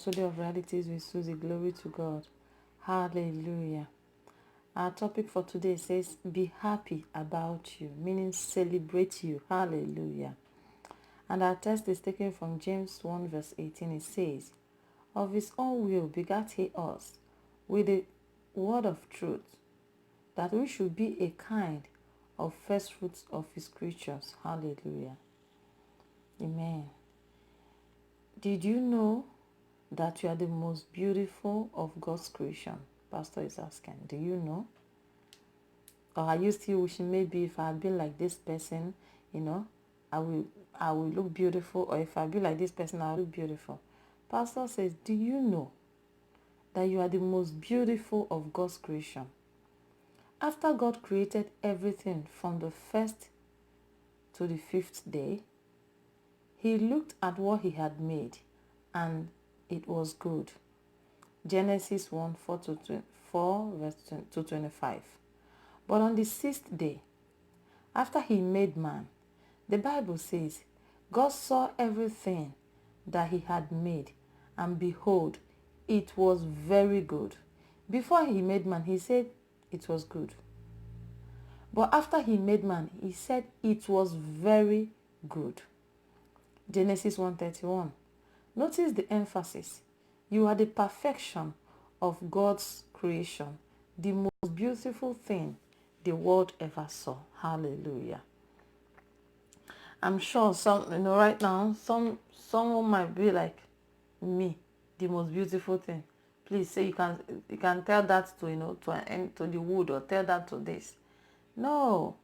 Study of Realities with Susie. Glory to God. Hallelujah. Our topic for today says, be happy about you, meaning celebrate you. Hallelujah. And our text is taken from James 1 verse 18. It says, of his own will begat he us with the word of truth, that we should be a kind of first fruits of his creatures. Hallelujah. Amen. Did you know that you are the most beautiful of God's creation? Pastor is asking, do you know? Or are you still wishing, maybe if I had been like this person, I will look beautiful, or if I be like this person, I'll look beautiful. Pastor says, do you know that you are the most beautiful of God's creation? After God created everything from the first to the fifth day, he looked at what he had made, and it was good. Genesis 1, 4 verse 25. But on the sixth day, after he made man, the Bible says, God saw everything that he had made, and behold, it was very good. Before he made man, he said it was good. But after he made man, he said it was very good. Genesis 1:31. Notice the emphasis. You are the perfection of God's creation, the most beautiful thing the world ever saw. Hallelujah. I'm sure right now, someone might be like, me, the most beautiful thing. Please say you can tell that to the wood, or tell that to this. No.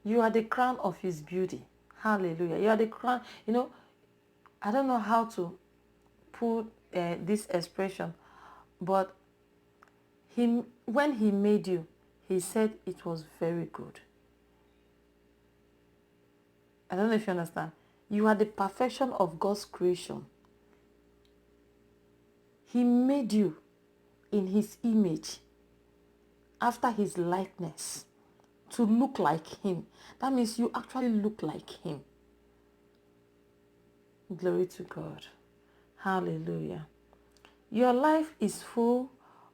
You are the crown of his beauty. Hallelujah. You are the crown. I don't know how to put this expression, but when he made you, he said it was very good. I don't know if you understand. You are the perfection of God's creation. He made you in his image, after his likeness, to look like him. That means you actually look like him. Glory to God. Hallelujah. Your life is full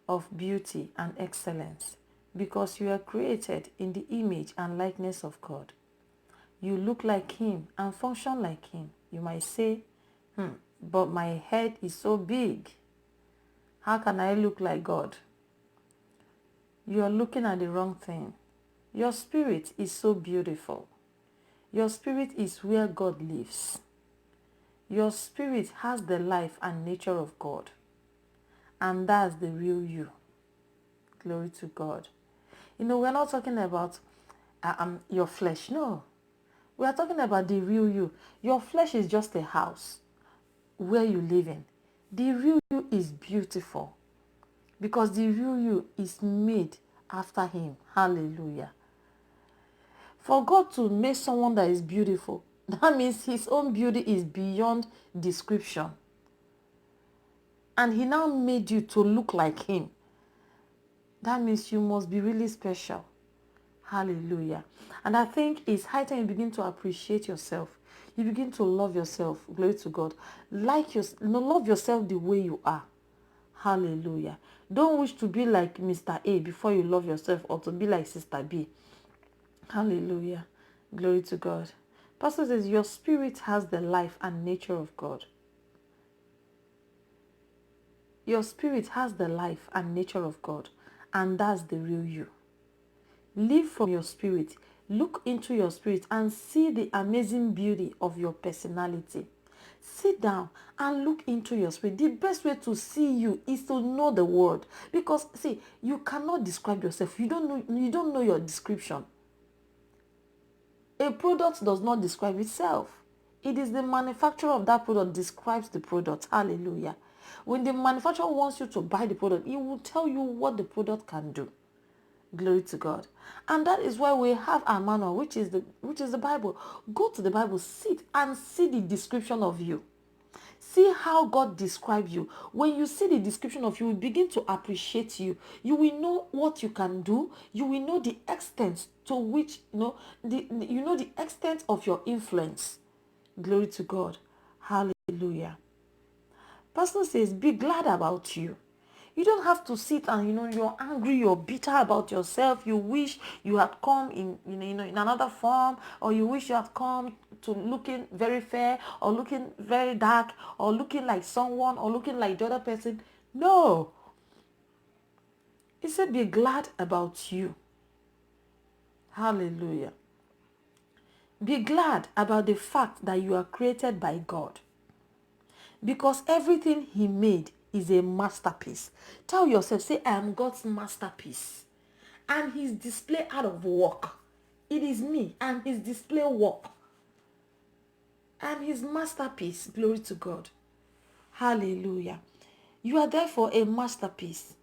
of beauty and excellence because you are created in the image and likeness of God. You look like him and function like him. You might say, but my head is so big. How can I look like God? You are looking at the wrong thing. Your spirit is so beautiful. Your spirit is where God lives. Your spirit has the life and nature of God. And that's the real you. Glory to God. We're not talking about your flesh. No. We are talking about the real you. Your flesh is just a house where you live in. The real you is beautiful because the real you is made after him. Hallelujah. For God to make someone that is beautiful, that means his own beauty is beyond description. And he now made you to look like him. That means you must be really special. Hallelujah. And I think it's high time you begin to appreciate yourself. You begin to love yourself. Glory to God. Love yourself the way you are. Hallelujah. Don't wish to be like Mr. A before you love yourself, or to be like Sister B. Hallelujah. Glory to God. Pastor says your spirit has the life and nature of God. Your spirit has the life and nature of God, and that's the real you. Live from your spirit. Look into your spirit and see the amazing beauty of your personality. Sit down and look into your spirit. The best way to see you is to know the word. Because see, you cannot describe yourself. You don't know your description. A product does not describe itself. It is the manufacturer of that product describes the product. Hallelujah. When the manufacturer wants you to buy the product, he will tell you what the product can do. Glory to God. And that is why we have our manual, which is the Bible. Go to the Bible, sit and see the description of you. See how God describes you. When you see the description of you, you begin to appreciate you. You will know what you can do. You will know the extent to which, the extent of your influence. Glory to God. Hallelujah. Pastor says, be glad about you. You don't have to sit and, you're angry, you're bitter about yourself. You wish you had come in another form, or you wish you had come to looking very fair, or looking very dark, or looking like someone, or looking like the other person. No. He said, be glad about you. Hallelujah. Be glad about the fact that you are created by God. Because everything he made is a masterpiece. Tell yourself, say, I am God's masterpiece. And his display out of work. It is me and his display work. And his masterpiece. Glory to God. Hallelujah. You are therefore a masterpiece.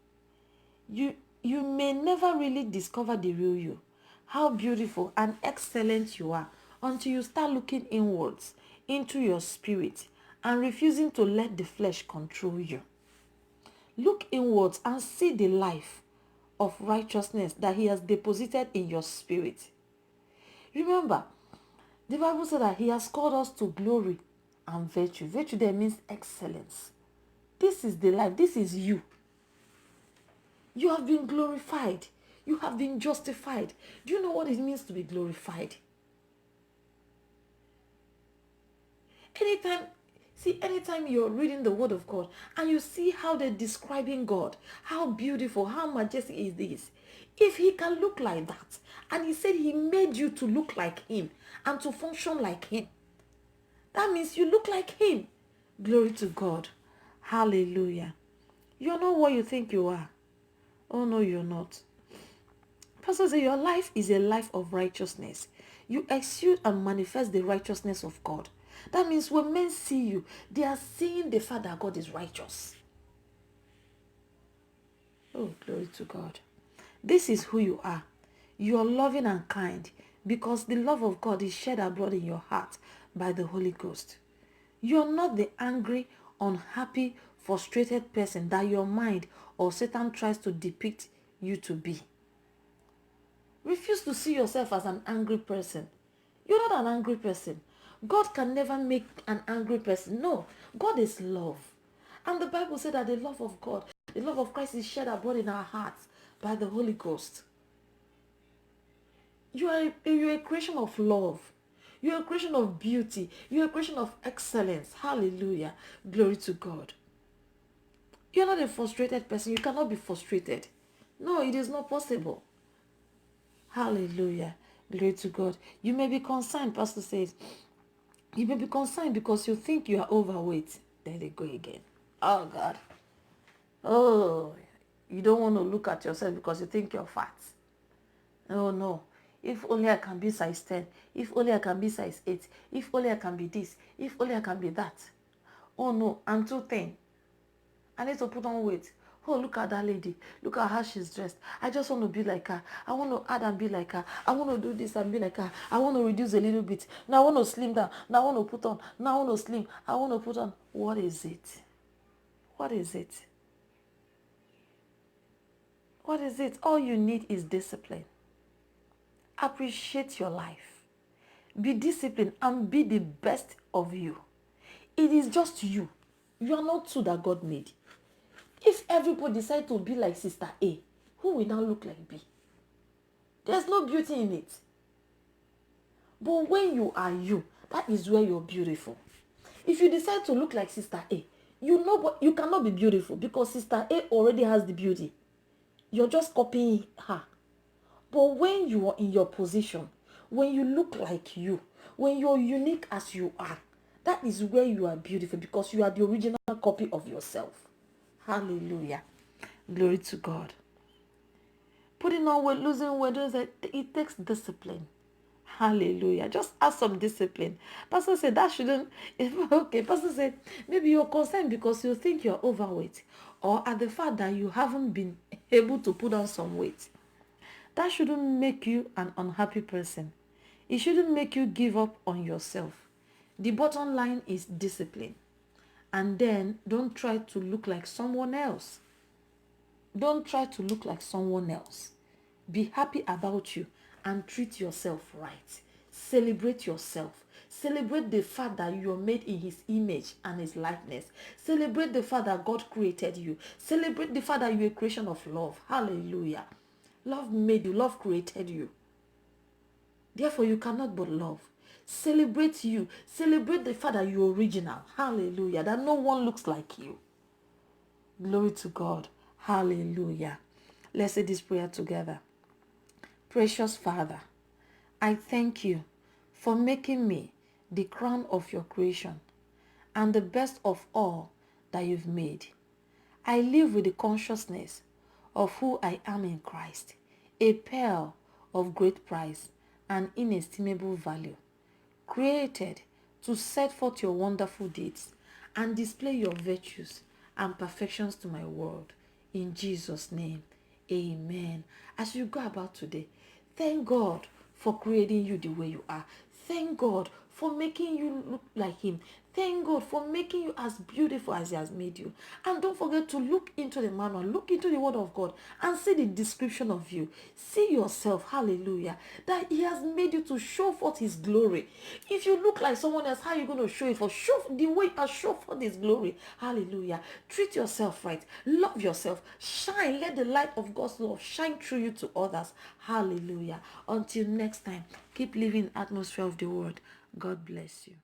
You may never really discover the real you. How beautiful and excellent you are until you start looking inwards into your spirit and refusing to let the flesh control you. Look inwards and see the life of righteousness that he has deposited in your spirit. Remember, the Bible said that he has called us to glory and virtue. Virtue there means excellence. This is the life. This is you. You have been glorified. You have been justified. Do you know what it means to be glorified? Anytime you're reading the word of God and you see how they're describing God, how beautiful, how majestic is this. If he can look like that, and he said he made you to look like him and to function like him, that means you look like him. Glory to God. Hallelujah. You're not what you think you are. Oh no, you're not. Pastor says your life is a life of righteousness. You exude and manifest the righteousness of God. That means when men see you, they are seeing the fact that God is righteous. Oh, glory to God. This is who you are. You are loving and kind because the love of God is shed abroad in your heart by the Holy Ghost. You are not the angry, unhappy, frustrated person that your mind or Satan tries to depict you to be. Refuse to see yourself as an angry person. You're not an angry person. God can never make an angry person. No, God is love. And the Bible said that the love of God, the love of Christ is shed abroad in our hearts by the Holy Ghost. You're a creation of love. You're a creation of beauty. You're a creation of excellence. Hallelujah. Glory to God. You're not a frustrated person. You cannot be frustrated. No, it is not possible. Hallelujah. Glory to God. You may be concerned, Pastor says. You may be concerned because you think you are overweight. There they go again. Oh, God. Oh, you don't want to look at yourself because you think you're fat. Oh, no. If only I can be size 10. If only I can be size 8. If only I can be this. If only I can be that. Oh, no. I'm too thin. I need to put on weight. Oh, look at that lady. Look at how she's dressed. I just want to be like her. I want to add and be like her. I want to do this and be like her. I want to reduce a little bit. Now I want to slim down. Now I want to put on. Now I want to slim. I want to put on. What is it? What is it? What is it? All you need is discipline. Appreciate your life. Be disciplined and be the best of you. It is just you. You are not two that God made. If everybody decide to be like Sister A, who will now look like B? There's no beauty in it. But when you are you, that is where you're beautiful. If you decide to look like Sister A, you know what, you cannot be beautiful because Sister A already has the beauty. You're just copying her. But when you are in your position, when you look like you, when you're unique as you are, that is where you are beautiful because you are the original copy of yourself. Hallelujah. Glory to God. Putting on weight, losing weight, it takes discipline. Hallelujah. Just have some discipline. Pastor said that shouldn't. Okay, Pastor said maybe you're concerned because you think you're overweight or at the fact that you haven't been able to put on some weight. That shouldn't make you an unhappy person. It shouldn't make you give up on yourself. The bottom line is discipline. And then don't try to look like someone else. Don't try to look like someone else. Be happy about you and treat yourself right. Celebrate yourself. Celebrate the fact that you are made in his image and his likeness. Celebrate the fact that God created you. Celebrate the fact that you are a creation of love. Hallelujah. Love made you. Love created you. Therefore, you cannot but love. Celebrate you. Celebrate the fact that you're original. Hallelujah. That no one looks like you. Glory to God. Hallelujah. Let's say this prayer together. Precious Father, I thank you for making me the crown of your creation and the best of all that you've made. I live with the consciousness of who I am in Christ, a pearl of great price and inestimable value, created to set forth your wonderful deeds and display your virtues and perfections to my world. In Jesus' name, amen. As you go about today, thank God for creating you the way you are. Thank God for making you look like him. Thank God for making you as beautiful as he has made you. And don't forget to look into the manual, look into the word of God and see the description of you. See yourself, hallelujah, that he has made you to show forth his glory. If you look like someone else, how are you going to show it for? Show the way you show forth his glory. Hallelujah. Treat yourself right. Love yourself. Shine. Let the light of God's love shine through you to others. Hallelujah. Until next time, keep living in the atmosphere of the word. God bless you.